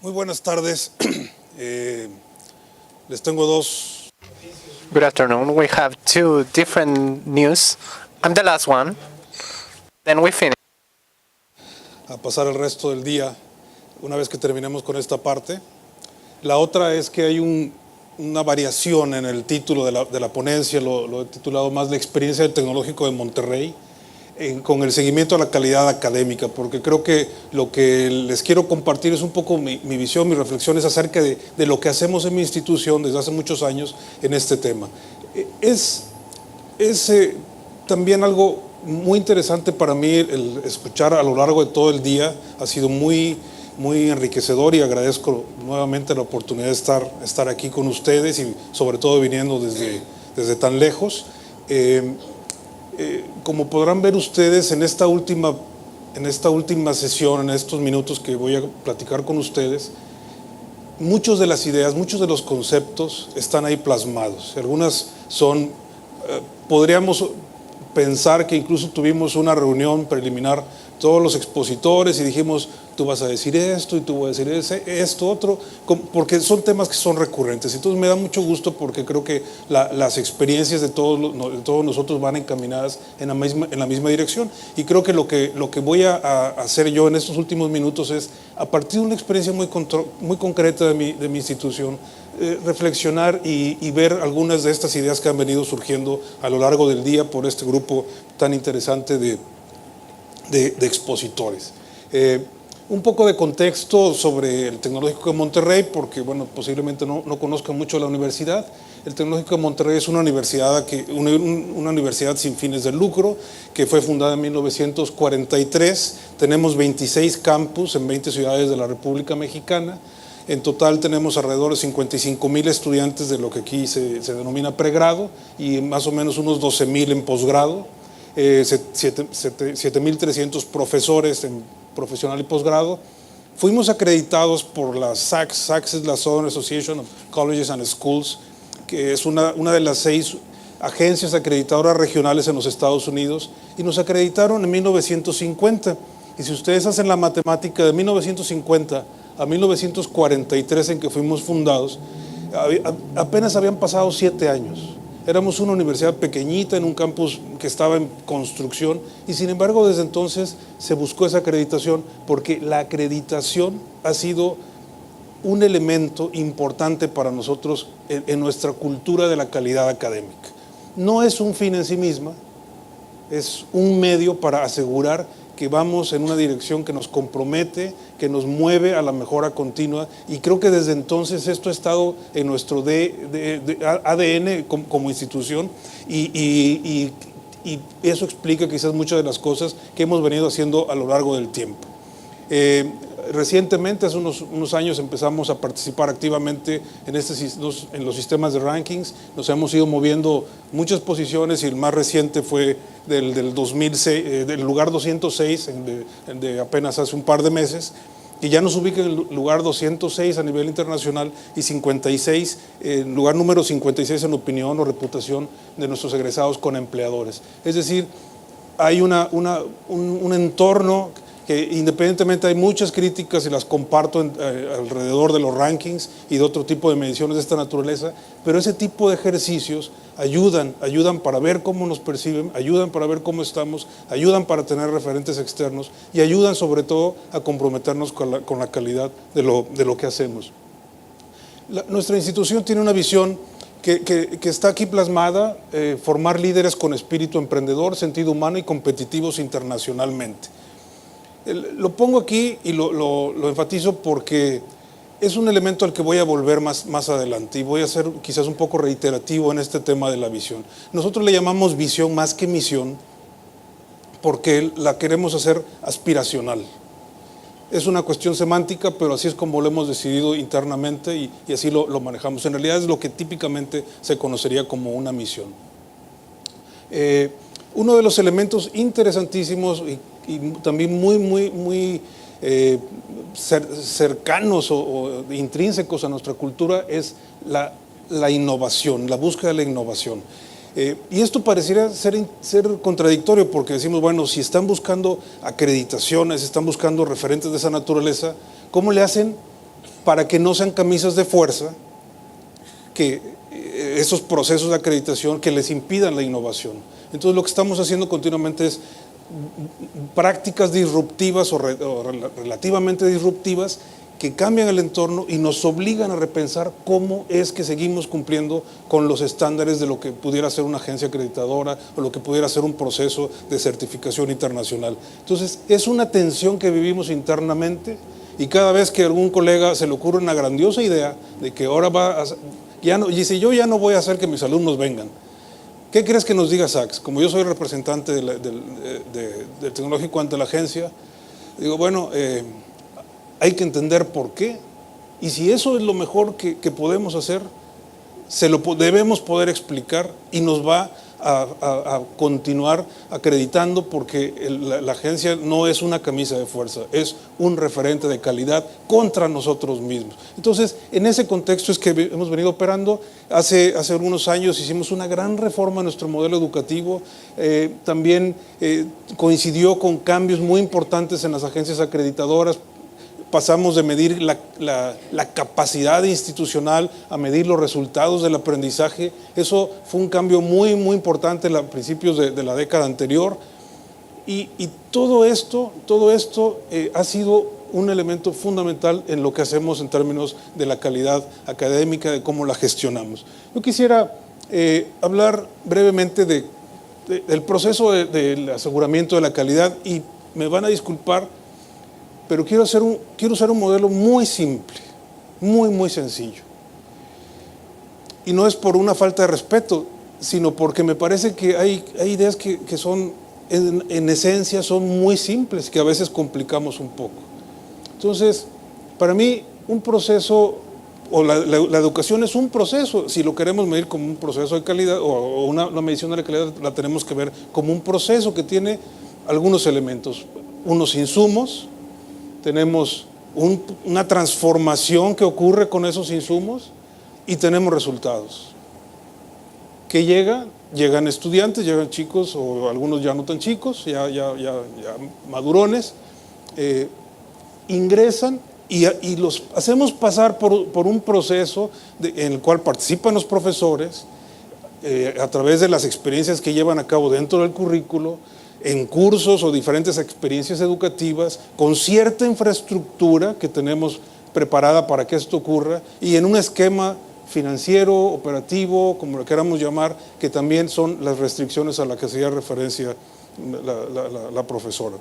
Muy buenas tardes. Les tengo dos. Good afternoon. We have two different news. I'm the last one. Then we finish. A pasar el resto del día una vez que terminemos con esta parte. La otra es que hay una variación en el título de la ponencia, lo he titulado más La experiencia del Tecnológico de Monterrey, con el seguimiento a la calidad académica, porque creo que lo que les quiero compartir es un poco mi visión, mis reflexiones acerca de lo que hacemos en mi institución desde hace muchos años en este tema. Es también algo muy interesante para mí el escuchar a lo largo de todo el día, ha sido muy enriquecedor y agradezco nuevamente la oportunidad de estar aquí con ustedes y sobre todo viniendo desde tan lejos. Como podrán ver ustedes en esta última sesión, en estos minutos que voy a platicar con ustedes, muchas de las ideas, muchos de los conceptos están ahí plasmados. Algunas son, podríamos pensar que incluso tuvimos una reunión preliminar todos los expositores y dijimos, tú vas a decir esto y tú vas a decir esto otro, porque son temas que son recurrentes. Entonces me da mucho gusto porque creo que las experiencias de todos nosotros van encaminadas en la misma dirección, y creo que lo que voy a hacer yo en estos últimos minutos es, a partir de una experiencia muy concreta de mi institución, reflexionar y ver algunas de estas ideas que han venido surgiendo a lo largo del día por este grupo tan interesante de expositores. Un poco de contexto sobre el Tecnológico de Monterrey, porque bueno, posiblemente no conozcan mucho la universidad. El Tecnológico de Monterrey es una universidad sin fines de lucro, que fue fundada en 1943. Tenemos 26 campus en 20 ciudades de la República Mexicana. En total tenemos alrededor de 55,000 estudiantes de lo que aquí se denomina pregrado y más o menos unos 12,000 en posgrado. 7,300 profesores en profesional y posgrado. Fuimos acreditados por la SACS. SACS es la Southern Association of Colleges and Schools, que es una de las 6 agencias acreditadoras regionales en los Estados Unidos, y nos acreditaron en 1950. Y si ustedes hacen la matemática de 1950 a 1943, en que fuimos fundados, apenas habían pasado 7 años. Éramos una universidad pequeñita en un campus que estaba en construcción, y sin embargo desde entonces se buscó esa acreditación, porque la acreditación ha sido un elemento importante para nosotros en nuestra cultura de la calidad académica. No es un fin en sí misma, es un medio para asegurar que vamos en una dirección que nos compromete, que nos mueve a la mejora continua, y creo que desde entonces esto ha estado en nuestro ADN como institución, y eso explica quizás muchas de las cosas que hemos venido haciendo a lo largo del tiempo. Recientemente, hace unos años, empezamos a participar activamente en los sistemas de rankings. Nos hemos ido moviendo muchas posiciones, y el más reciente fue del 2006, del lugar 206, de apenas hace un par de meses, y ya nos ubica en el lugar 206 a nivel internacional y 56, lugar número 56 en opinión o reputación de nuestros egresados con empleadores. Es decir, hay un entorno que, independientemente, hay muchas críticas y las comparto alrededor de los rankings y de otro tipo de mediciones de esta naturaleza, pero ese tipo de ejercicios ayudan para ver cómo nos perciben, ayudan para ver cómo estamos, ayudan para tener referentes externos, y ayudan sobre todo a comprometernos con la calidad de lo que hacemos. Nuestra institución tiene una visión que está aquí plasmada: formar líderes con espíritu emprendedor, sentido humano y competitivos internacionalmente. Lo pongo aquí y lo enfatizo porque es un elemento al que voy a volver más adelante, y voy a ser quizás un poco reiterativo en este tema de la visión. Nosotros le llamamos visión más que misión porque la queremos hacer aspiracional. Es una cuestión semántica, pero así es como lo hemos decidido internamente, y así lo manejamos. En realidad es lo que típicamente se conocería como una misión. Uno de los elementos interesantísimos y también muy cercanos o intrínsecos a nuestra cultura es la innovación, la búsqueda de la innovación. Y esto pareciera ser contradictorio, porque decimos, bueno, si están buscando acreditaciones, están buscando referentes de esa naturaleza, ¿cómo le hacen para que no sean camisas de fuerza, que esos procesos de acreditación que les impidan la innovación. Entonces lo que estamos haciendo continuamente es prácticas disruptivas o relativamente disruptivas que cambian el entorno y nos obligan a repensar cómo es que seguimos cumpliendo con los estándares de lo que pudiera ser una agencia acreditadora o lo que pudiera ser un proceso de certificación internacional. Entonces, es una tensión que vivimos internamente y cada vez que a algún colega se le ocurre una grandiosa idea de que ahora va a... y dice, yo ya no voy a hacer que mis alumnos vengan. ¿Qué crees que nos diga Saks? Como yo soy representante del tecnológico ante la agencia, digo, bueno, hay que entender por qué, y si eso es lo mejor que podemos hacer, se lo debemos poder explicar y nos va a continuar acreditando, porque la agencia no es una camisa de fuerza, es un referente de calidad contra nosotros mismos. Entonces, en ese contexto es que hemos venido operando. Hace algunos años hicimos una gran reforma en nuestro modelo educativo, también coincidió con cambios muy importantes en las agencias acreditadoras. Pasamos de medir la capacidad institucional a medir los resultados del aprendizaje. Eso fue un cambio muy, muy importante a principios de la década anterior. Y todo esto ha sido un elemento fundamental en lo que hacemos en términos de la calidad académica, de cómo la gestionamos. Yo quisiera hablar brevemente del proceso del aseguramiento de la calidad, y me van a disculpar, pero quiero usar un modelo muy simple, muy, muy sencillo. Y no es por una falta de respeto, sino porque me parece que hay ideas que son, en esencia, son muy simples, que a veces complicamos un poco. Entonces, para mí, un proceso, o la educación es un proceso. Si lo queremos medir como un proceso de calidad, o una medición de la calidad, la tenemos que ver como un proceso que tiene algunos elementos, unos insumos. Tenemos una transformación que ocurre con esos insumos y tenemos resultados. ¿Qué llega? Llegan estudiantes, llegan chicos, o algunos ya no tan chicos, ya madurones, ingresan y los hacemos pasar por un proceso en el cual participan los profesores a través de las experiencias que llevan a cabo dentro del currículo, en cursos o diferentes experiencias educativas, con cierta infraestructura que tenemos preparada para que esto ocurra, y en un esquema financiero, operativo, como lo queramos llamar, que también son las restricciones a las que hacía referencia la profesora.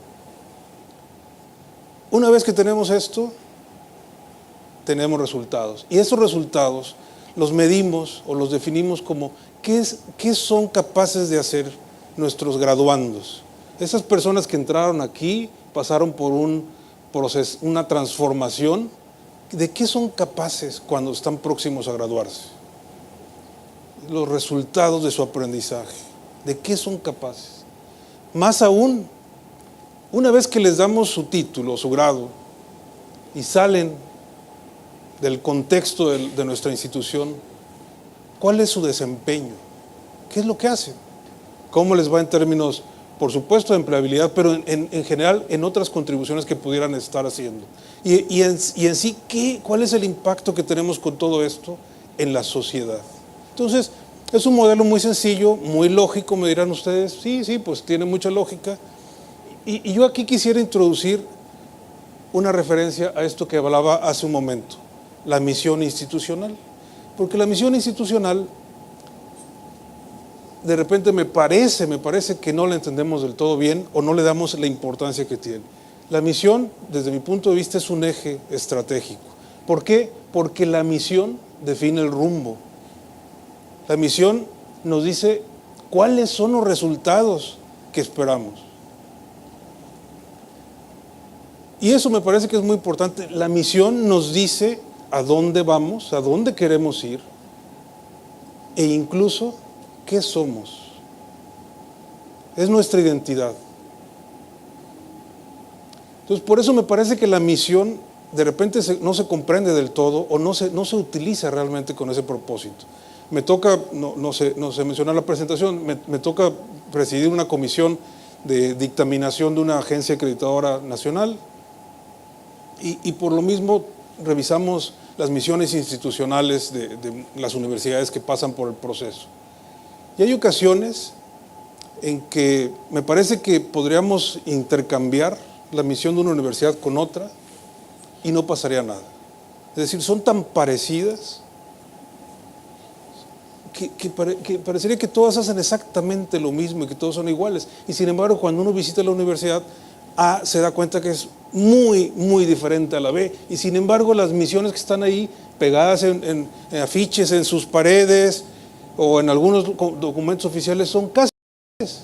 Una vez que tenemos esto, tenemos resultados, y esos resultados los medimos o los definimos como qué son capaces de hacer nuestros graduandos. Esas personas que entraron aquí, pasaron por un proceso, una transformación. ¿De qué son capaces cuando están próximos a graduarse? Los resultados de su aprendizaje. ¿De qué son capaces? Más aún, una vez que les damos su título, su grado, y salen del contexto de nuestra institución, ¿cuál es su desempeño? ¿Qué es lo que hacen? ¿Cómo les va en términos, por supuesto, de empleabilidad, pero en general en otras contribuciones que pudieran estar haciendo? Y en sí, ¿cuál es el impacto que tenemos con todo esto en la sociedad? Entonces, es un modelo muy sencillo, muy lógico, me dirán ustedes. Sí, pues tiene mucha lógica. Y yo aquí quisiera introducir una referencia a esto que hablaba hace un momento, la misión institucional. Porque la misión institucional, de repente me parece que no la entendemos del todo bien, o no le damos la importancia que tiene. La misión, desde mi punto de vista, es un eje estratégico. ¿Por qué? Porque la misión define el rumbo. La misión nos dice cuáles son los resultados que esperamos. Y eso me parece que es muy importante. La misión nos dice a dónde vamos, a dónde queremos ir, e incluso qué somos. Es nuestra identidad. Entonces, por eso me parece que la misión de repente no se comprende del todo, o no se utiliza realmente con ese propósito. Me toca, no se mencionó en la presentación, me toca presidir una comisión de dictaminación de una agencia acreditadora nacional, y por lo mismo revisamos las misiones institucionales de las universidades que pasan por el proceso. Y hay ocasiones en que me parece que podríamos intercambiar la misión de una universidad con otra y no pasaría nada. Es decir, son tan parecidas que parecería que todas hacen exactamente lo mismo y que todos son iguales. Y sin embargo, cuando uno visita la universidad A, se da cuenta que es muy, muy diferente a la B. Y sin embargo, las misiones que están ahí pegadas en afiches, en sus paredes o en algunos documentos oficiales son casi iguales.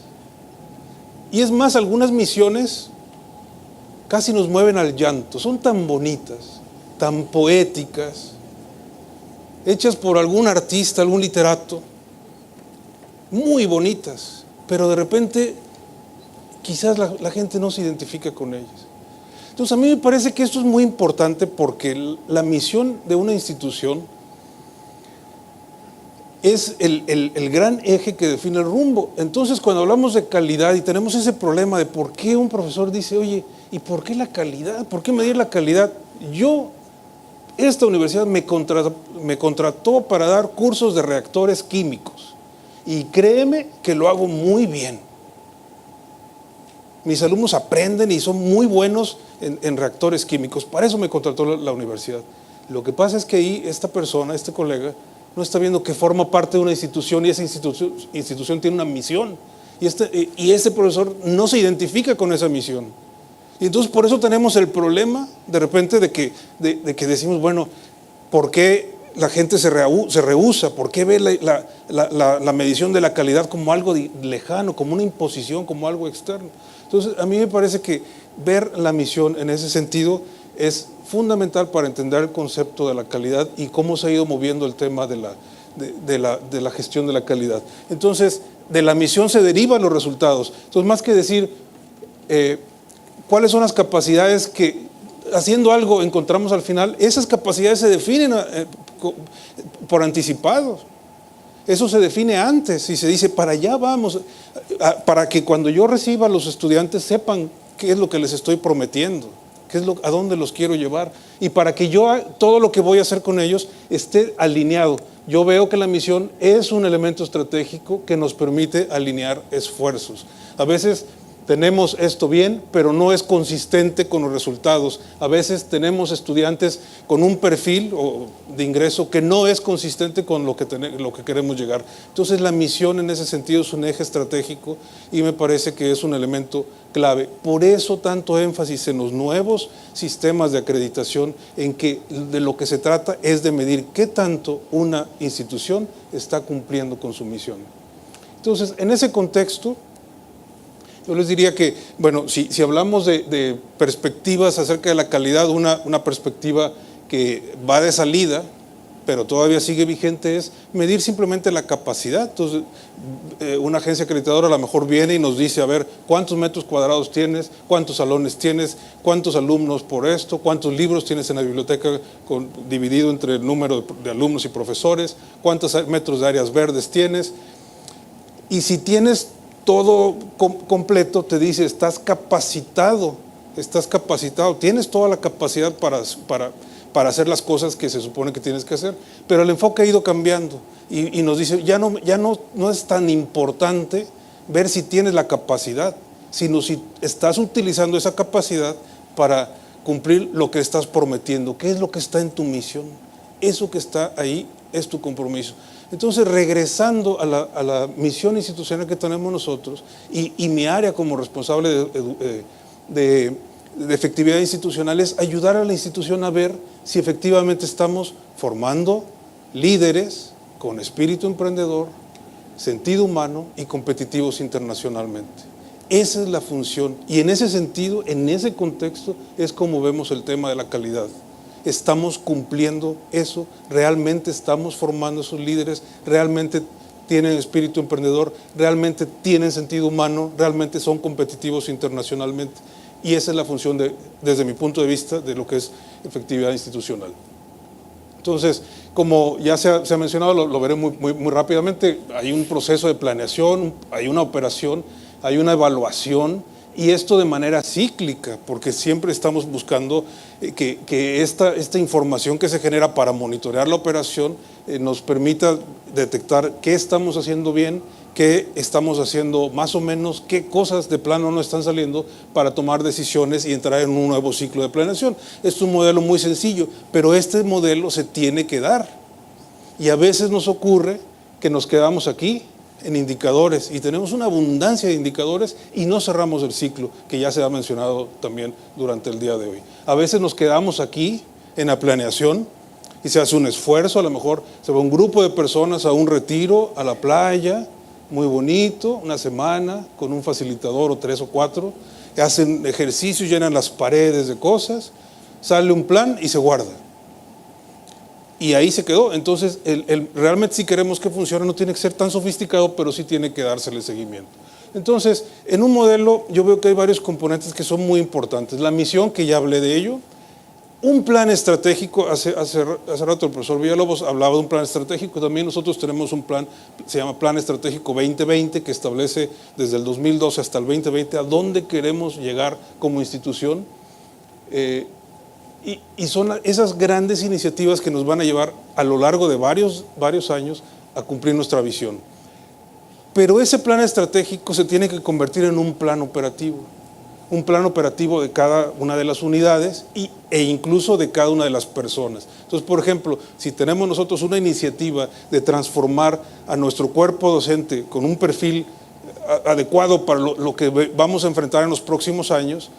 Y es más, algunas misiones casi nos mueven al llanto. Son tan bonitas, tan poéticas, hechas por algún artista, algún literato, muy bonitas, pero de repente quizás la gente no se identifica con ellas. Entonces a mí me parece que esto es muy importante porque la misión de una institución es el gran eje que define el rumbo. Entonces cuando hablamos de calidad y tenemos ese problema de por qué un profesor dice, oye, ¿y por qué la calidad? ¿Por qué medir la calidad? Esta universidad me contrató para dar cursos de reactores químicos y créeme que lo hago muy bien. Mis alumnos aprenden y son muy buenos en reactores químicos, para eso me contrató la universidad. Lo que pasa es que ahí esta persona, este colega, no está viendo que forma parte de una institución y esa institución tiene una misión y este profesor no se identifica con esa misión. Y entonces por eso tenemos el problema de repente de que decimos, bueno, ¿por qué la gente se rehúsa? ¿Por qué ve la medición de la calidad como algo lejano, como una imposición, como algo externo? Entonces a mí me parece que ver la misión en ese sentido es fundamental para entender el concepto de la calidad y cómo se ha ido moviendo el tema de la gestión de la calidad. Entonces, de la misión se derivan los resultados. Entonces, más que decir cuáles son las capacidades que haciendo algo encontramos al final, esas capacidades se definen por anticipados. Eso se define antes y se dice, para allá vamos, para que cuando yo reciba a los estudiantes sepan qué es lo que les estoy prometiendo, a dónde los quiero llevar, y para que todo lo que voy a hacer con ellos esté alineado. Yo veo que la misión es un elemento estratégico que nos permite alinear esfuerzos. A veces tenemos esto bien, pero no es consistente con los resultados. A veces tenemos estudiantes con un perfil de ingreso que no es consistente con lo que queremos llegar. Entonces la misión en ese sentido es un eje estratégico y me parece que es un elemento clave. Por eso tanto énfasis en los nuevos sistemas de acreditación en que de lo que se trata es de medir qué tanto una institución está cumpliendo con su misión. Entonces, en ese contexto, yo les diría que, bueno, si hablamos de perspectivas acerca de la calidad, una perspectiva que va de salida, pero todavía sigue vigente, es medir simplemente la capacidad. Entonces, una agencia acreditadora a lo mejor viene y nos dice, a ver, ¿cuántos metros cuadrados tienes? ¿Cuántos salones tienes? ¿Cuántos alumnos por esto? ¿Cuántos libros tienes en la biblioteca dividido entre el número de alumnos y profesores? ¿Cuántos metros de áreas verdes tienes? Y si tienes todo completo, te dice, estás capacitado, tienes toda la capacidad para hacer las cosas que se supone que tienes que hacer, pero el enfoque ha ido cambiando y nos dice, ya no es tan importante ver si tienes la capacidad, sino si estás utilizando esa capacidad para cumplir lo que estás prometiendo, qué es lo que está en tu misión, eso que está ahí es tu compromiso. Entonces, regresando a la misión institucional que tenemos nosotros y mi área como responsable de efectividad institucional es ayudar a la institución a ver si efectivamente estamos formando líderes con espíritu emprendedor, sentido humano y competitivos internacionalmente. Esa es la función y en ese sentido, en ese contexto, es como vemos el tema de la calidad. Estamos cumpliendo eso, realmente estamos formando esos líderes, realmente tienen espíritu emprendedor, realmente tienen sentido humano, realmente son competitivos internacionalmente. Y esa es la función, desde mi punto de vista, de lo que es efectividad institucional. Entonces, como ya se ha mencionado, lo veré muy rápidamente, hay un proceso de planeación, hay una operación, hay una evaluación Y esto de manera cíclica, porque siempre estamos buscando que esta información que se genera para monitorear la operación nos permita detectar qué estamos haciendo bien, qué estamos haciendo más o menos, qué cosas de plano no están saliendo para tomar decisiones y entrar en un nuevo ciclo de planeación. Es un modelo muy sencillo, pero este modelo se tiene que dar. Y a veces nos ocurre que nos quedamos aquí en indicadores y tenemos una abundancia de indicadores y no cerramos el ciclo, que ya se ha mencionado también durante el día de hoy. A veces nos quedamos aquí en la planeación y se hace un esfuerzo, a lo mejor se va un grupo de personas a un retiro, a la playa, muy bonito, una semana, con un facilitador o 3 o 4, hacen ejercicio, llenan las paredes de cosas, sale un plan y se guarda. Y ahí se quedó. Entonces, realmente si queremos que funcione no tiene que ser tan sofisticado, pero sí tiene que dársele seguimiento. Entonces, en un modelo yo veo que hay varios componentes que son muy importantes. La misión, que ya hablé de ello. Un plan estratégico, hace rato el profesor Villalobos hablaba de un plan estratégico, también nosotros tenemos un plan, se llama Plan Estratégico 2020, que establece desde el 2012 hasta el 2020 a dónde queremos llegar como institución. Y son esas grandes iniciativas que nos van a llevar a lo largo de varios años a cumplir nuestra visión. Pero ese plan estratégico se tiene que convertir en un plan operativo de cada una de las unidades e incluso de cada una de las personas. Entonces, por ejemplo, si tenemos nosotros una iniciativa de transformar a nuestro cuerpo docente con un perfil adecuado para lo que vamos a enfrentar en los próximos años,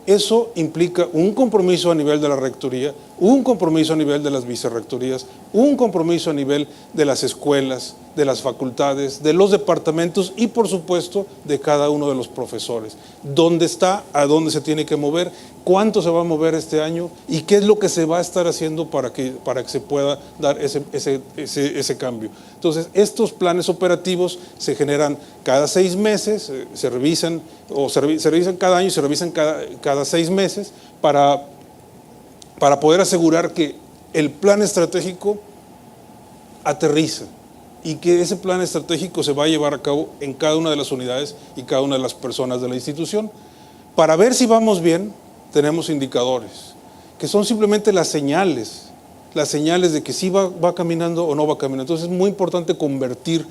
eso implica un compromiso a nivel de la rectoría, un compromiso a nivel de las vicerrectorías, un compromiso a nivel de las escuelas, de las facultades, de los departamentos y por supuesto de cada uno de los profesores. ¿Dónde está? ¿A dónde se tiene que mover? ¿Cuánto se va a mover este año? ¿Y qué es lo que se va a estar haciendo para que se pueda dar ese cambio? Entonces, estos planes operativos se generan cada 6 meses, se revisan cada año y se revisan cada 6 meses para poder asegurar que el plan estratégico aterriza y que ese plan estratégico se va a llevar a cabo en cada una de las unidades y cada una de las personas de la institución. Para ver si vamos bien, tenemos indicadores, que son simplemente las señales de que sí va caminando o no va caminando. Entonces es muy importante convertir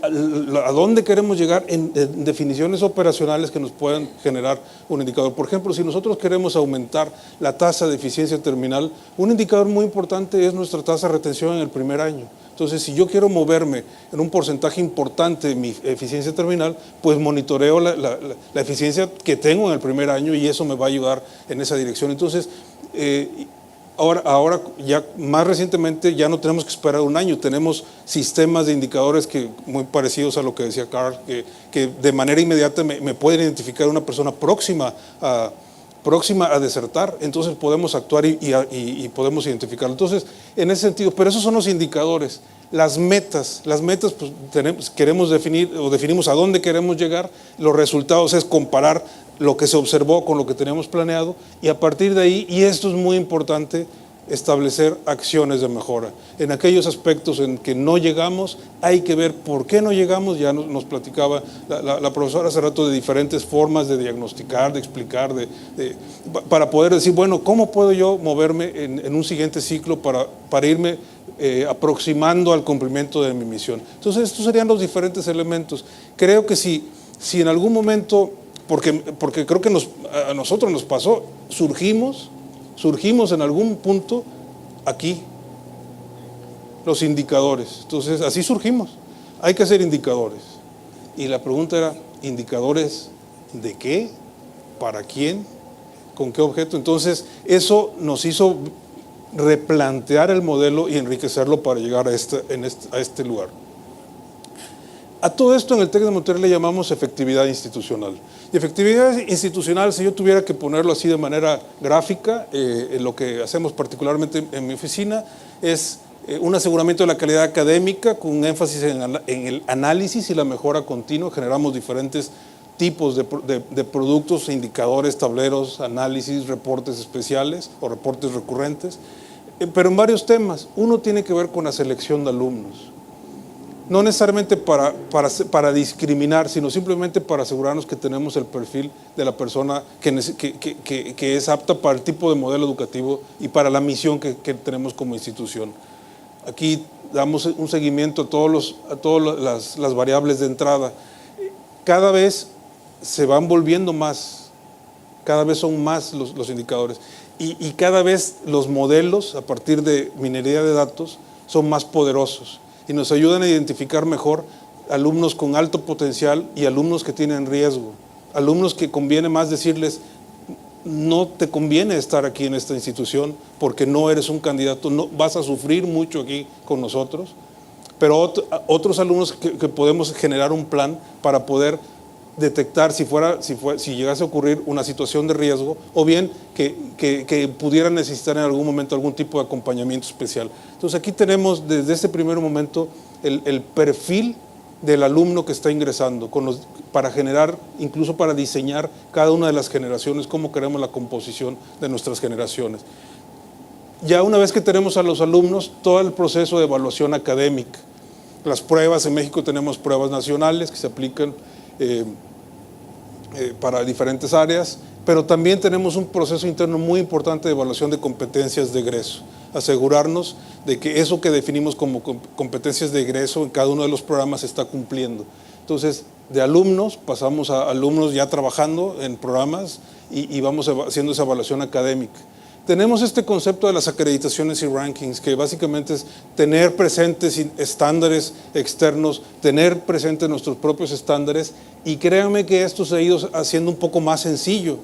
a dónde queremos llegar en definiciones operacionales que nos puedan generar un indicador. Por ejemplo, si nosotros queremos aumentar la tasa de eficiencia terminal, un indicador muy importante es nuestra tasa de retención en el primer año. Entonces, si yo quiero moverme en un porcentaje importante de mi eficiencia terminal, pues monitoreo la eficiencia que tengo en el primer año y eso me va a ayudar en esa dirección. Entonces, Ahora ya más recientemente ya no tenemos que esperar un año, tenemos sistemas de indicadores muy parecidos a lo que decía Carl, que de manera inmediata me pueden identificar una persona próxima a desertar, entonces podemos actuar y podemos identificarlo. Entonces, en ese sentido, pero esos son los indicadores. Las metas pues queremos definir o definimos a dónde queremos llegar, los resultados es comparar lo que se observó con lo que teníamos planeado y a partir de ahí, y esto es muy importante, establecer acciones de mejora. En aquellos aspectos en que no llegamos, hay que ver por qué no llegamos. Ya nos platicaba la profesora hace rato de diferentes formas de diagnosticar, de explicar, para poder decir, bueno, ¿cómo puedo yo moverme en un siguiente ciclo para irme aproximando al cumplimiento de mi misión? Entonces, estos serían los diferentes elementos. Creo que si en algún momento, porque creo que a nosotros nos pasó, surgimos en algún punto aquí, los indicadores. Entonces, así surgimos. Hay que hacer indicadores. Y la pregunta era, ¿indicadores de qué? ¿Para quién? ¿Con qué objeto? Entonces, eso nos hizo replantear el modelo y enriquecerlo para llegar a este lugar. A todo esto en el TEC de Monterrey le llamamos efectividad institucional. Y efectividad institucional, si yo tuviera que ponerlo así de manera gráfica, lo que hacemos particularmente en mi oficina es un aseguramiento de la calidad académica con un énfasis en el análisis y la mejora continua. Generamos diferentes tipos de productos, indicadores, tableros, análisis, reportes especiales o reportes recurrentes, pero en varios temas. Uno tiene que ver con la selección de alumnos. no necesariamente para discriminar, sino simplemente para asegurarnos que tenemos el perfil de la persona que es apta para el tipo de modelo educativo y para la misión que tenemos como institución. Aquí damos un seguimiento a todas las variables de entrada. Cada vez se van volviendo más, cada vez son más los indicadores y cada vez los modelos a partir de minería de datos son más poderosos y nos ayudan a identificar mejor alumnos con alto potencial y alumnos que tienen riesgo, alumnos que conviene más decirles no te conviene estar aquí en esta institución porque no eres un candidato, no, vas a sufrir mucho aquí con nosotros, pero otros alumnos que podemos generar un plan para poder detectar si llegase a ocurrir una situación de riesgo o bien que pudieran necesitar en algún momento algún tipo de acompañamiento especial. Entonces aquí tenemos desde este primer momento el perfil del alumno que está ingresando, para generar, incluso para diseñar cada una de las generaciones, cómo queremos la composición de nuestras generaciones. Ya una vez que tenemos a los alumnos, todo el proceso de evaluación académica, las pruebas, en México tenemos pruebas nacionales que se aplican para diferentes áreas, pero también tenemos un proceso interno muy importante de evaluación de competencias de egreso, asegurarnos de que eso que definimos como competencias de egreso en cada uno de los programas se está cumpliendo. Entonces, de alumnos pasamos a alumnos ya trabajando en programas y vamos haciendo esa evaluación académica. Tenemos este concepto de las acreditaciones y rankings, que básicamente es tener presentes estándares externos, tener presentes nuestros propios estándares, y créanme que esto se ha ido haciendo un poco más sencillo,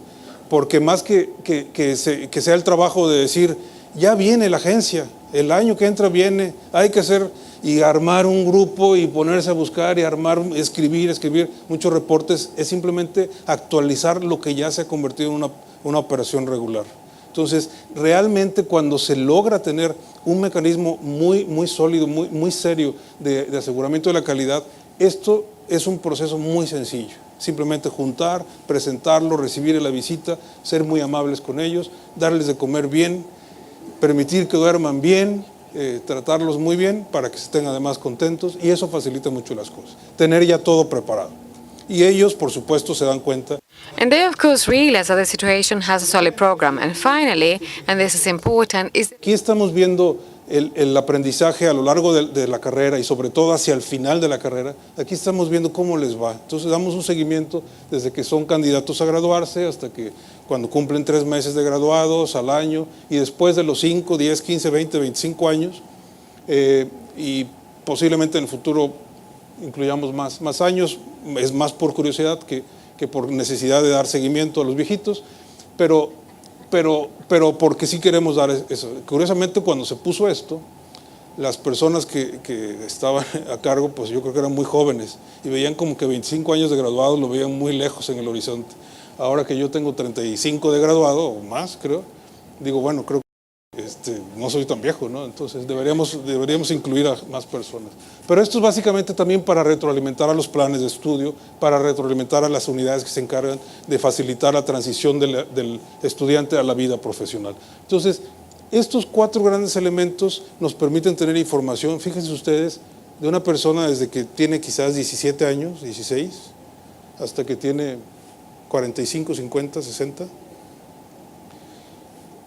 porque más que sea el trabajo de decir, ya viene la agencia, el año que entra viene, hay que hacer y armar un grupo y ponerse a buscar y escribir muchos reportes, es simplemente actualizar lo que ya se ha convertido en una operación regular. Entonces, realmente cuando se logra tener un mecanismo muy sólido, muy serio de aseguramiento de la calidad, esto es un proceso muy sencillo. Simplemente juntar, presentarlo, recibir la visita, ser muy amables con ellos, darles de comer bien, permitir que duerman bien, tratarlos muy bien para que estén además contentos, y eso facilita mucho las cosas. Tener ya todo preparado. Y ellos, por supuesto, se dan cuenta. And they, of course, realize that the situation has a solid program. And finally, and this is important, is Aquí estamos viendo el aprendizaje a lo largo de la carrera y sobre todo hacia el final de la carrera. Aquí estamos viendo cómo les va. Entonces damos un seguimiento desde que son candidatos a graduarse hasta que cuando cumplen 3 meses de graduados al año, y después de los 5, 10, 15, 20, 25 años, y posiblemente en el futuro incluyamos más años. Es más por curiosidad que por necesidad de dar seguimiento a los viejitos, pero porque sí queremos dar eso. Curiosamente, cuando se puso esto, las personas que estaban a cargo, pues yo creo que eran muy jóvenes y veían como que 25 años de graduado lo veían muy lejos en el horizonte. Ahora que yo tengo 35 de graduado o más, creo, digo, bueno, creo que no soy tan viejo, ¿no? Entonces deberíamos incluir a más personas. Pero esto es básicamente también para retroalimentar a los planes de estudio, para retroalimentar a las unidades que se encargan de facilitar la transición del estudiante a la vida profesional. Entonces, estos 4 grandes elementos nos permiten tener información, fíjense ustedes, de una persona desde que tiene quizás 17 años, 16, hasta que tiene 45, 50, 60.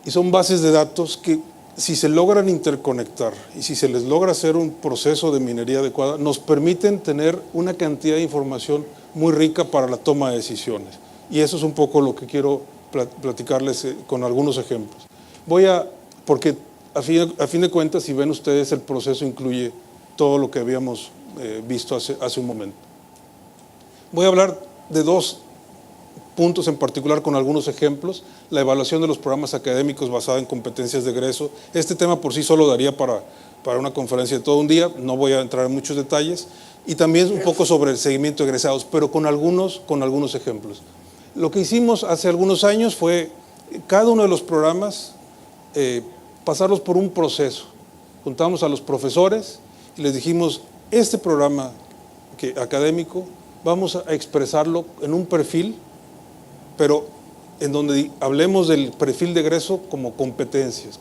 Y son bases de datos que, si se logran interconectar y si se les logra hacer un proceso de minería adecuada, nos permiten tener una cantidad de información muy rica para la toma de decisiones. Y eso es un poco lo que quiero platicarles con algunos ejemplos. Porque a fin de cuentas, si ven ustedes, el proceso incluye todo lo que habíamos visto hace un momento. Voy a hablar de 2 puntos en particular con algunos ejemplos. La evaluación de los programas académicos basada en competencias de egreso. Este tema por sí solo daría para una conferencia de todo un día, no voy a entrar en muchos detalles. Y también un poco sobre el seguimiento de egresados, pero con algunos ejemplos. Lo que hicimos hace algunos años fue cada uno de los programas pasarlos por un proceso. Juntamos a los profesores y les dijimos, este programa académico vamos a expresarlo en un perfil, pero en donde hablemos del perfil de egreso como competencias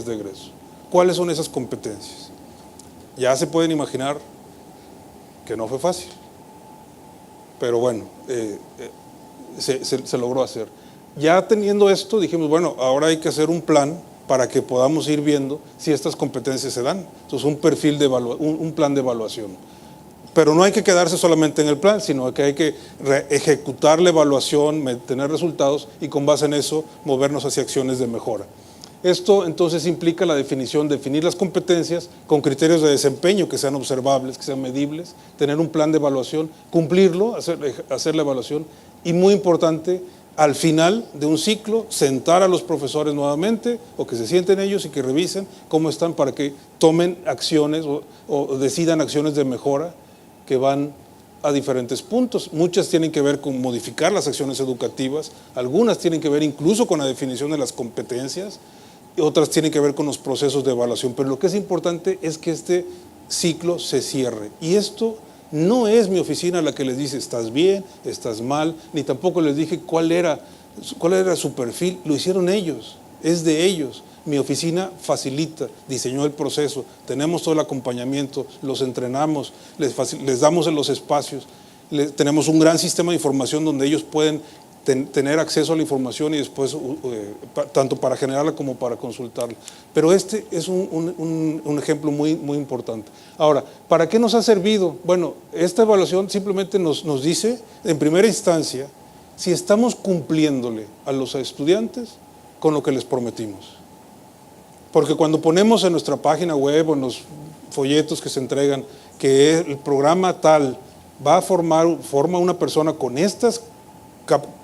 de egreso. ¿Cuáles son esas competencias? Ya se pueden imaginar que no fue fácil. Pero bueno, se logró hacer. Ya teniendo esto, dijimos, bueno, ahora hay que hacer un plan para que podamos ir viendo si estas competencias se dan. Entonces, un plan de evaluación. Pero no hay que quedarse solamente en el plan, sino que hay que ejecutar la evaluación, tener resultados y con base en eso movernos hacia acciones de mejora. Esto entonces implica la definir las competencias con criterios de desempeño que sean observables, que sean medibles, tener un plan de evaluación, cumplirlo, hacer la evaluación y muy importante, al final de un ciclo, sentar a los profesores nuevamente o que se sienten ellos y que revisen cómo están para que tomen acciones o decidan acciones de mejora que van a diferentes puntos. Muchas tienen que ver con modificar las acciones educativas, algunas tienen que ver incluso con la definición de las competencias, y otras tienen que ver con los procesos de evaluación. Pero lo que es importante es que este ciclo se cierre. Y esto no es mi oficina la que les dice estás bien, estás mal, ni tampoco les dije cuál era su perfil. Lo hicieron ellos, es de ellos. Mi oficina facilita, diseñó el proceso, tenemos todo el acompañamiento, los entrenamos, les damos en los espacios, tenemos un gran sistema de información donde ellos pueden tener acceso a la información y después tanto para generarla como para consultarla. Pero este es un ejemplo muy, muy importante. Ahora, ¿para qué nos ha servido? Bueno, esta evaluación simplemente nos dice, en primera instancia, si estamos cumpliéndole a los estudiantes con lo que les prometimos. Porque cuando ponemos en nuestra página web o en los folletos que se entregan que el programa tal forma una persona con estas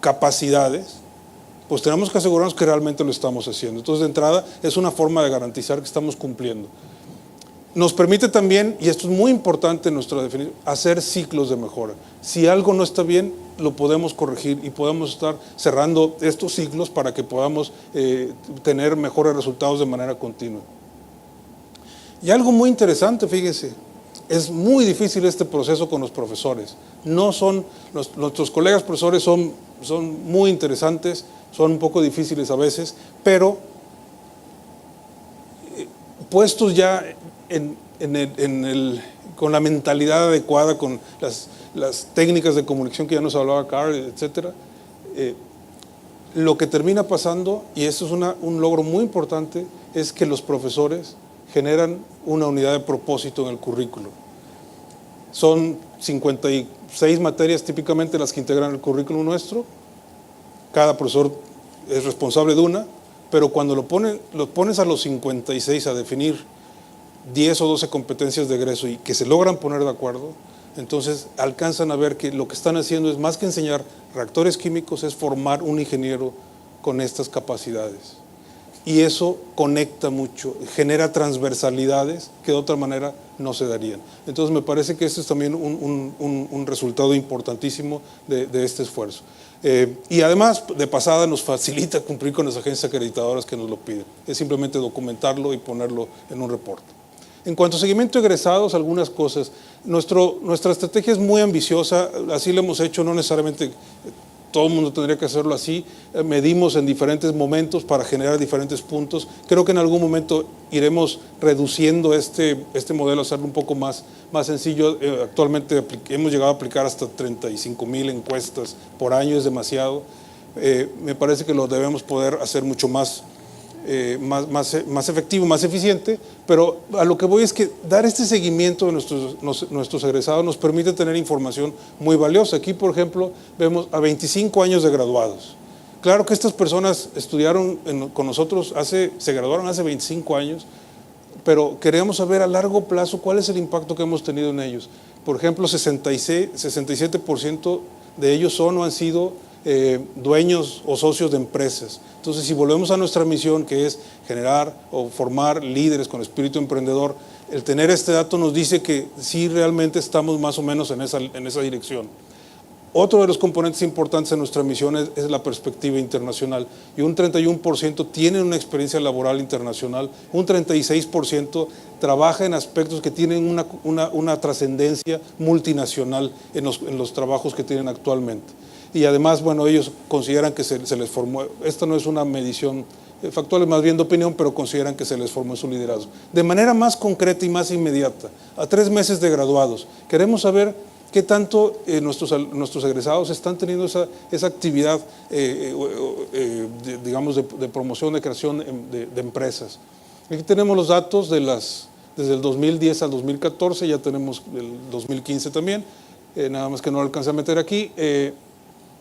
capacidades, pues tenemos que asegurarnos que realmente lo estamos haciendo. Entonces, de entrada, es una forma de garantizar que estamos cumpliendo. Nos permite también, y esto es muy importante en nuestra definición, hacer ciclos de mejora. Si algo no está bien, lo podemos corregir y podemos estar cerrando estos ciclos para que podamos tener mejores resultados de manera continua. Y algo muy interesante, fíjense, es muy difícil este proceso con los profesores. Nuestros colegas profesores son muy interesantes, son un poco difíciles a veces, pero puestos ya con la mentalidad adecuada, con las técnicas de comunicación que ya nos hablaba Carl, etcétera, lo que termina pasando, y eso es un logro muy importante, es que los profesores generan una unidad de propósito en el currículo. Son 56 materias típicamente las que integran el currículum nuestro. Cada profesor es responsable de una, pero cuando lo pones a los 56 a definir 10 o 12 competencias de egreso y que se logran poner de acuerdo, entonces alcanzan a ver que lo que están haciendo es más que enseñar reactores químicos, es formar un ingeniero con estas capacidades. Y eso conecta mucho, genera transversalidades que de otra manera no se darían. Entonces me parece que este es también un resultado importantísimo de este esfuerzo. Y además, de pasada, nos facilita cumplir con las agencias acreditadoras que nos lo piden. Es simplemente documentarlo y ponerlo en un reporte. En cuanto a seguimiento de egresados, algunas cosas. Nuestra estrategia es muy ambiciosa, así lo hemos hecho, no necesariamente todo el mundo tendría que hacerlo así. Medimos en diferentes momentos para generar diferentes puntos. Creo que en algún momento iremos reduciendo este modelo, hacerlo un poco más sencillo. Actualmente hemos llegado a aplicar hasta 35,000 encuestas por año, es demasiado. Me parece que lo debemos poder hacer mucho más efectivo, más eficiente, pero a lo que voy es que dar este seguimiento de nuestros egresados nos permite tener información muy valiosa. Aquí, por ejemplo, vemos a 25 años de graduados. Claro que estas personas estudiaron con nosotros, se graduaron hace 25 años, pero queríamos saber a largo plazo cuál es el impacto que hemos tenido en ellos. Por ejemplo, 67% de ellos son o han sido dueños o socios de empresas. Entonces, si volvemos a nuestra misión, que es generar o formar líderes con espíritu emprendedor, el tener este dato nos dice que sí realmente estamos más o menos en esa dirección. Otro de los componentes importantes de nuestra misión es la perspectiva internacional, y un 31% tienen una experiencia laboral internacional, un 36% trabaja en aspectos que tienen una trascendencia multinacional en los trabajos que tienen actualmente. Y además, bueno, ellos consideran que se les formó, esta no es una medición factuales más bien de opinión, pero consideran que se les formó en su liderazgo. De manera más concreta y más inmediata, a 3 meses de graduados, queremos saber qué tanto nuestros egresados están teniendo esa actividad, digamos, de promoción, de creación de empresas. Aquí tenemos los datos desde el 2010 al 2014, ya tenemos el 2015 también, nada más que no lo alcancé a meter aquí,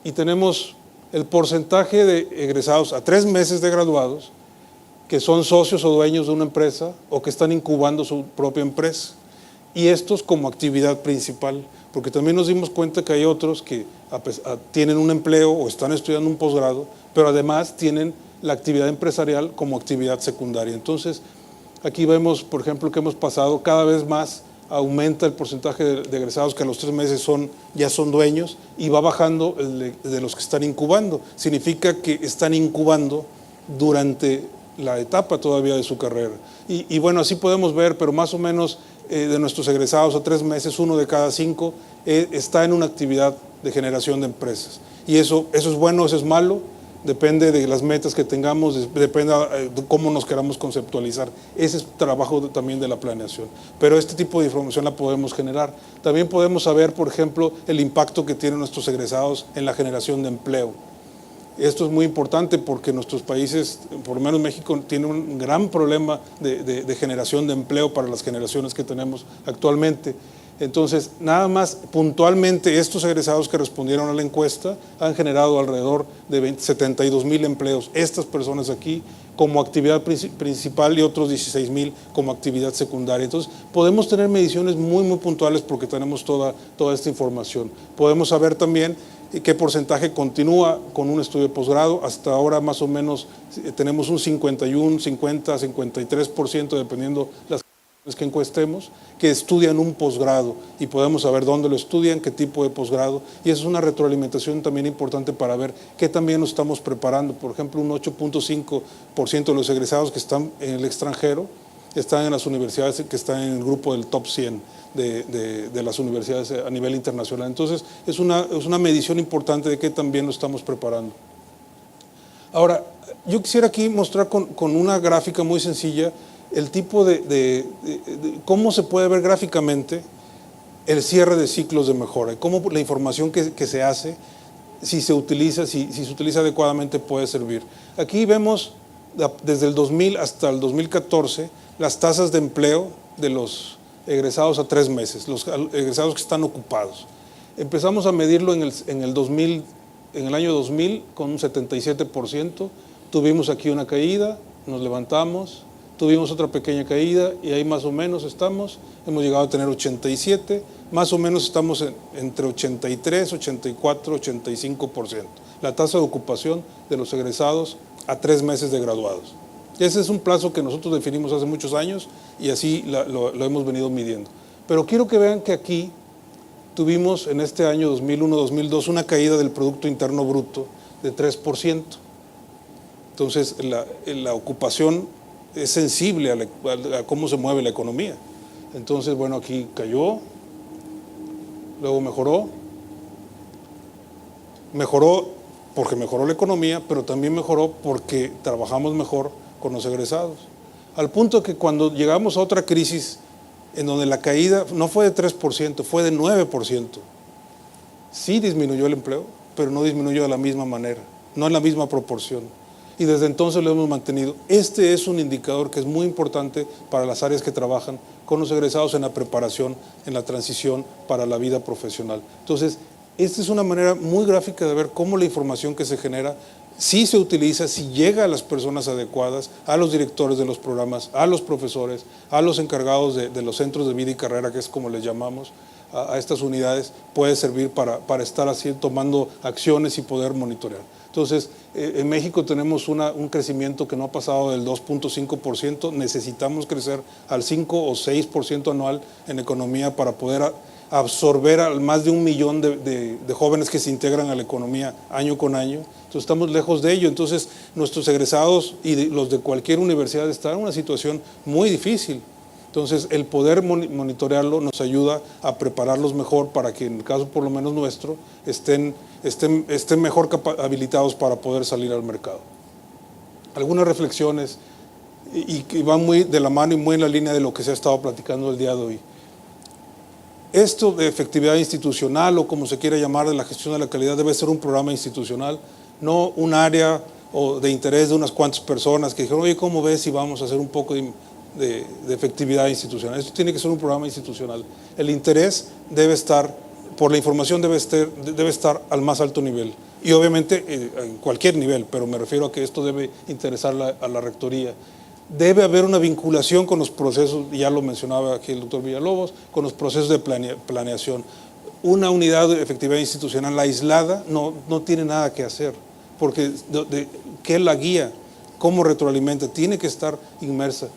y tenemos el porcentaje de egresados a 3 meses de graduados que son socios o dueños de una empresa o que están incubando su propia empresa. Y estos como actividad principal, porque también nos dimos cuenta que hay otros que tienen un empleo o están estudiando un posgrado, pero además tienen la actividad empresarial como actividad secundaria. Entonces, aquí vemos, por ejemplo, que hemos pasado cada vez más, aumenta el porcentaje de egresados que a los 3 meses ya son dueños y va bajando el de los que están incubando. Significa que están incubando durante la etapa todavía de su carrera. Y bueno, así podemos ver, pero más o menos de nuestros egresados a 3 meses, 1 de cada 5 está en una actividad de generación de empresas. Y eso es bueno, eso es malo, depende de las metas que tengamos, depende de cómo nos queramos conceptualizar. Ese es trabajo también de la planeación. Pero este tipo de información la podemos generar. También podemos saber, por ejemplo, el impacto que tienen nuestros egresados en la generación de empleo. Esto es muy importante porque nuestros países, por lo menos México, tiene un gran problema de generación de empleo para las generaciones que tenemos actualmente. Entonces, nada más puntualmente estos egresados que respondieron a la encuesta han generado alrededor de 72,000 empleos. Estas personas aquí como actividad principal y otros 16,000 como actividad secundaria. Entonces, podemos tener mediciones muy, muy puntuales porque tenemos toda esta información. Podemos saber también qué porcentaje continúa con un estudio de posgrado. Hasta ahora más o menos tenemos un 51, 50, 53%, dependiendo las que encuestemos, que estudian un posgrado y podemos saber dónde lo estudian, qué tipo de posgrado, y eso es una retroalimentación también importante para ver qué también nos estamos preparando. Por ejemplo, un 8.5% de los egresados que están en el extranjero están en las universidades que están en el grupo del top 100 de las universidades a nivel internacional. Entonces, es una medición importante de qué también nos estamos preparando. Ahora, yo quisiera aquí mostrar con una gráfica muy sencilla el tipo de cómo se puede ver gráficamente el cierre de ciclos de mejora y cómo la información que se hace, si se utiliza adecuadamente, puede servir. Aquí vemos desde el 2000 hasta el 2014 las tasas de empleo de los egresados a 3 meses, los egresados que están ocupados. Empezamos a medirlo en el año 2000 con un 77%, tuvimos aquí una caída, nos levantamos, tuvimos otra pequeña caída y ahí más o menos hemos llegado a tener 87, más o menos estamos entre 83, 84, 85%, la tasa de ocupación de los egresados a 3 meses de graduados. Ese es un plazo que nosotros definimos hace muchos años y así lo hemos venido midiendo. Pero quiero que vean que aquí tuvimos en este año 2001-2002 una caída del Producto Interno Bruto de 3%. Entonces la ocupación es sensible a cómo se mueve la economía. Entonces, bueno, aquí cayó, luego mejoró porque mejoró la economía, pero también mejoró porque trabajamos mejor con los egresados. Al punto que cuando llegamos a otra crisis en donde la caída no fue de 3%, fue de 9%. Sí disminuyó el empleo, pero no disminuyó de la misma manera, no en la misma proporción. Y desde entonces lo hemos mantenido. Este es un indicador que es muy importante para las áreas que trabajan con los egresados en la preparación, en la transición para la vida profesional. Entonces, esta es una manera muy gráfica de ver cómo la información que se genera, si se utiliza, si llega a las personas adecuadas, a los directores de los programas, a los profesores, a los encargados de los centros de vida y carrera, que es como les llamamos, a estas unidades, puede servir para estar así tomando acciones y poder monitorear. Entonces, en México tenemos un crecimiento que no ha pasado del 2.5%, necesitamos crecer al 5 o 6% anual en economía para poder absorber a más de 1 millón de jóvenes que se integran a la economía año con año. Entonces estamos lejos de ello. Entonces nuestros egresados y los de cualquier universidad están en una situación muy difícil. Entonces el poder monitorearlo nos ayuda a prepararlos mejor para que en el caso por lo menos nuestro estén mejor habilitados para poder salir al mercado. algunas reflexiones y que van muy de la mano y muy en la línea de lo que se ha estado platicando el día de hoy. Esto de efectividad institucional, o como se quiera llamar, de la gestión de la calidad, debe ser un programa institucional, no un área o de interés de unas cuantas personas que dijeron, oye, ¿cómo ves si vamos a hacer un poco de efectividad institucional? Esto tiene que ser un programa institucional. El interés debe estar, por la información debe estar al más alto nivel. Y obviamente en cualquier nivel, pero me refiero a que esto debe interesar a la rectoría. Debe haber una vinculación con los procesos, ya lo mencionaba aquí el doctor Villalobos, con los procesos de planeación. Una unidad de efectividad institucional aislada no tiene nada que hacer, porque ¿qué la guía? ¿Cómo retroalimenta? Tiene que estar inmersa.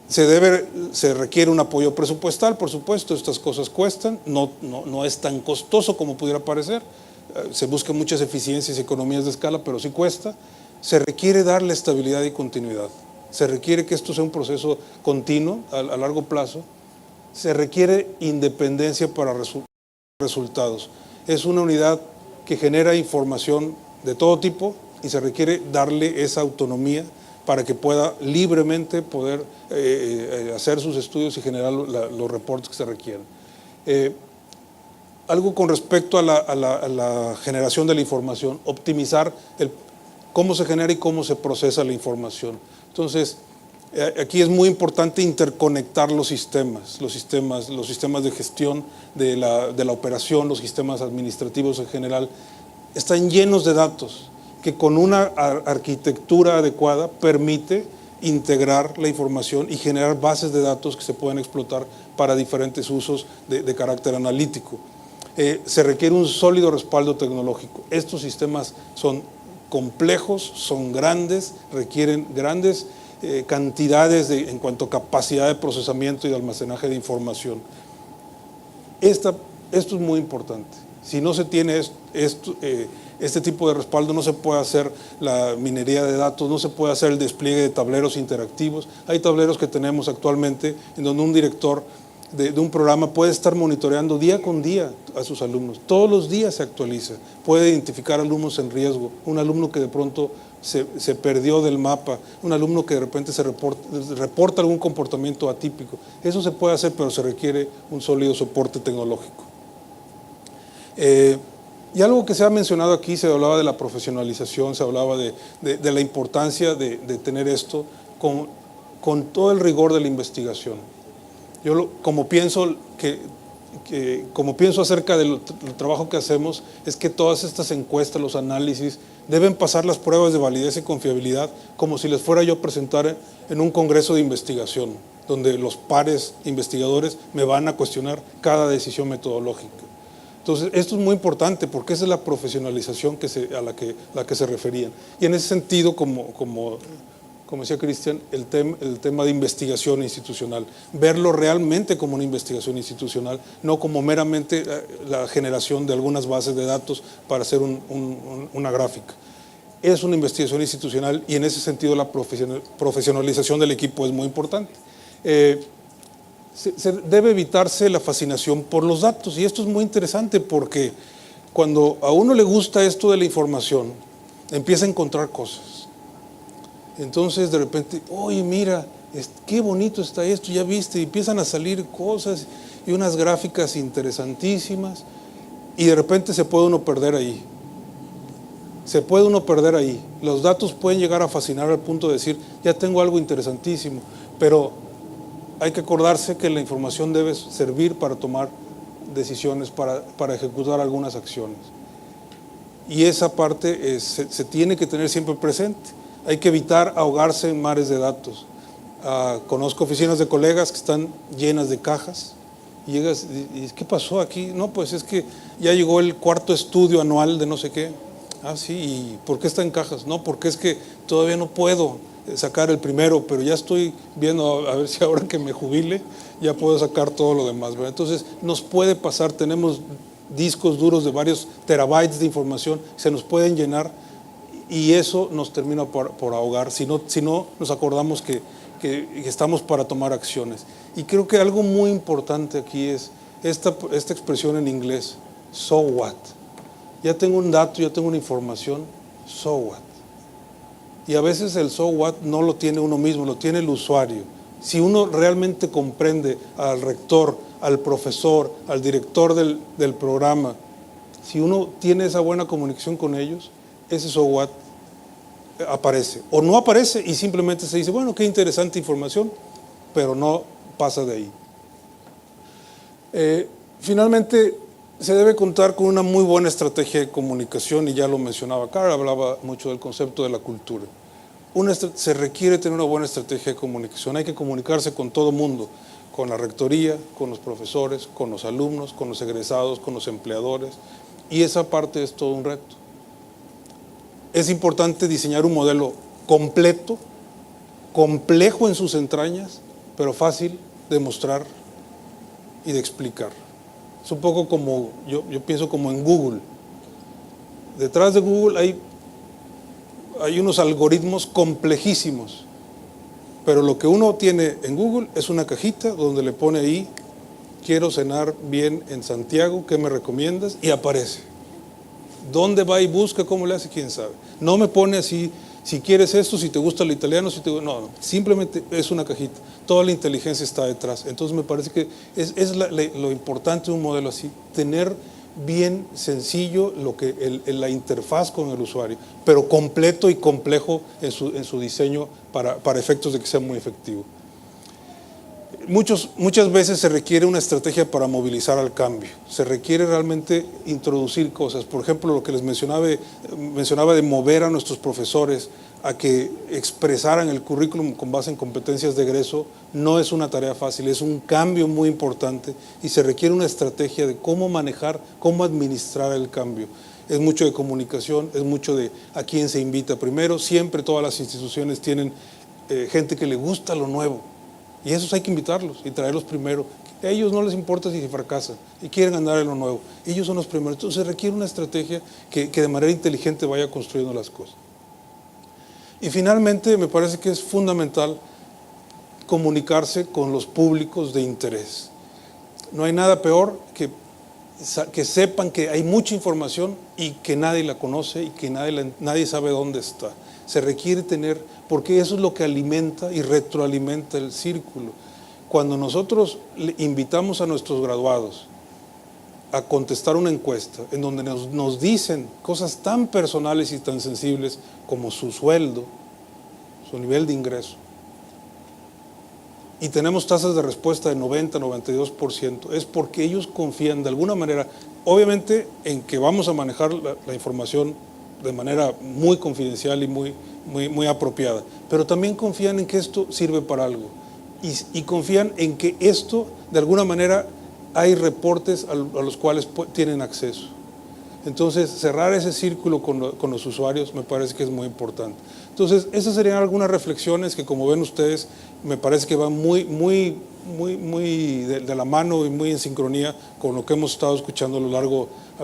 Se requiere un apoyo presupuestal, por supuesto, estas cosas cuestan, no es tan costoso como pudiera parecer, se buscan muchas eficiencias y economías de escala, pero sí cuesta. Se requiere darle estabilidad y continuidad. Se requiere que esto sea un proceso continuo, a largo plazo. Se requiere independencia para resultados. Es una unidad que genera información de todo tipo y se requiere darle esa autonomía para que pueda libremente poder hacer sus estudios y generar los reportes que se requieren. Algo con respecto a la generación de la información, optimizar cómo se genera y cómo se procesa la información. Entonces, aquí es muy importante interconectar los sistemas de gestión de la operación, los sistemas administrativos en general, están llenos de datos que con una arquitectura adecuada permite integrar la información y generar bases de datos que se pueden explotar para diferentes usos de carácter analítico. Se requiere un sólido respaldo tecnológico. Estos sistemas son complejos, son grandes, requieren grandes cantidades en cuanto a capacidad de procesamiento y de almacenaje de información. Esto es muy importante. Si no se tiene este tipo de respaldo, no se puede hacer la minería de datos, no se puede hacer el despliegue de tableros interactivos. Hay tableros que tenemos actualmente en donde un director de un programa puede estar monitoreando día con día a sus alumnos. Todos los días se actualiza. Puede identificar alumnos en riesgo, un alumno que de pronto se perdió del mapa, un alumno que de repente reporta algún comportamiento atípico. Eso se puede hacer, pero se requiere un sólido soporte tecnológico. Y algo que se ha mencionado aquí, se hablaba de la profesionalización, se hablaba de la importancia de tener esto con todo el rigor de la investigación. Yo como pienso acerca del trabajo que hacemos, es que todas estas encuestas, los análisis, deben pasar las pruebas de validez y confiabilidad como si les fuera yo a presentar en un congreso de investigación, donde los pares investigadores me van a cuestionar cada decisión metodológica. Entonces, esto es muy importante porque esa es la profesionalización a la que se referían. Y en ese sentido, como decía Cristian, el tema de investigación institucional, verlo realmente como una investigación institucional, no como meramente la generación de algunas bases de datos para hacer una gráfica. Es una investigación institucional y en ese sentido la profesionalización del equipo es muy importante. Debe evitarse la fascinación por los datos, y esto es muy interesante porque cuando a uno le gusta esto de la información, empieza a encontrar cosas. Entonces de repente, oye, mira, qué bonito está esto, ya viste, y empiezan a salir cosas y unas gráficas interesantísimas, y de repente se puede uno perder ahí. Los datos pueden llegar a fascinar al punto de decir, ya tengo algo interesantísimo, pero hay que acordarse que la información debe servir para tomar decisiones, para ejecutar algunas acciones. Y esa parte se tiene que tener siempre presente. Hay que evitar ahogarse en mares de datos. Conozco oficinas de colegas que están llenas de cajas. Y llegas y ¿qué pasó aquí? No, pues es que ya llegó el cuarto estudio anual de no sé qué. Ah, sí, ¿y por qué está en cajas? No, porque es que todavía no puedo sacar el primero, pero ya estoy viendo a ver si ahora que me jubile ya puedo sacar todo lo demás, ¿verdad? Entonces nos puede pasar, tenemos discos duros de varios terabytes de información, se nos pueden llenar y eso nos termina por ahogar si no nos acordamos que estamos para tomar acciones. Y creo que algo muy importante aquí es esta expresión en inglés, so what. Ya tengo un dato, ya tengo una información, so what. Y a veces el so what no lo tiene uno mismo, lo tiene el usuario. Si uno realmente comprende al rector, al profesor, al director del programa, si uno tiene esa buena comunicación con ellos, ese so what aparece. O no aparece y simplemente se dice, bueno, qué interesante información, pero no pasa de ahí. Finalmente, se debe contar con una muy buena estrategia de comunicación, y ya lo mencionaba Carl, hablaba mucho del concepto de la cultura. Se requiere tener una buena estrategia de comunicación, hay que comunicarse con todo mundo, con la rectoría, con los profesores, con los alumnos, con los egresados, con los empleadores, y esa parte es todo un reto. Es importante diseñar un modelo completo, complejo en sus entrañas, pero fácil de mostrar y de explicar. Es un poco como, yo pienso como en Google. Detrás de Google hay unos algoritmos complejísimos, pero lo que uno tiene en Google es una cajita donde le pone ahí, quiero cenar bien en Santiago, ¿qué me recomiendas? Y aparece. ¿Dónde va y busca? ¿Cómo le hace? ¿Quién sabe? No me pone así, si quieres esto, si te gusta el italiano, no, simplemente es una cajita. Toda la inteligencia está detrás. Entonces me parece que es lo importante de un modelo así, tener bien sencillo la interfaz con el usuario, pero completo y complejo en su diseño para efectos de que sea muy efectivo. Muchas veces se requiere una estrategia para movilizar al cambio, se requiere realmente introducir cosas. Por ejemplo, lo que les mencionaba de mover a nuestros profesores a que expresaran el currículum con base en competencias de egreso, no es una tarea fácil, es un cambio muy importante y se requiere una estrategia de cómo manejar, cómo administrar el cambio. Es mucho de comunicación, es mucho de a quién se invita primero. Siempre todas las instituciones tienen gente que le gusta lo nuevo, y esos hay que invitarlos y traerlos primero. A ellos no les importa si fracasan y quieren andar en lo nuevo. Ellos son los primeros. Entonces requiere una estrategia que de manera inteligente vaya construyendo las cosas. Y finalmente me parece que es fundamental comunicarse con los públicos de interés. No hay nada peor que sepan que hay mucha información y que nadie la conoce y que nadie sabe dónde está. Se requiere tener, porque eso es lo que alimenta y retroalimenta el círculo. Cuando nosotros invitamos a nuestros graduados a contestar una encuesta en donde nos dicen cosas tan personales y tan sensibles como su sueldo, su nivel de ingreso, y tenemos tasas de respuesta de 90, 92%, es porque ellos confían de alguna manera, obviamente en que vamos a manejar la información de manera muy confidencial y muy apropiada, pero también confían en que esto sirve para algo y confían en que esto, de alguna manera, hay reportes a los cuales tienen acceso. Entonces, cerrar ese círculo con los usuarios me parece que es muy importante. Entonces, esas serían algunas reflexiones que, como ven ustedes, me parece que van muy de la mano y muy en sincronía con lo que hemos estado escuchando a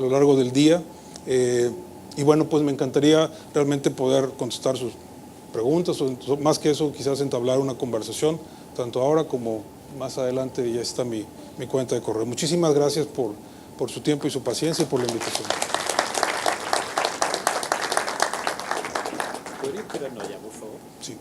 lo largo del día. Y bueno, pues me encantaría realmente poder contestar sus preguntas, o más que eso, quizás entablar una conversación, tanto ahora como más adelante. Y ya está mi cuenta de correo. Muchísimas gracias por su tiempo y su paciencia y por la invitación. ¿Podría esperarnos ya, por favor? Sí.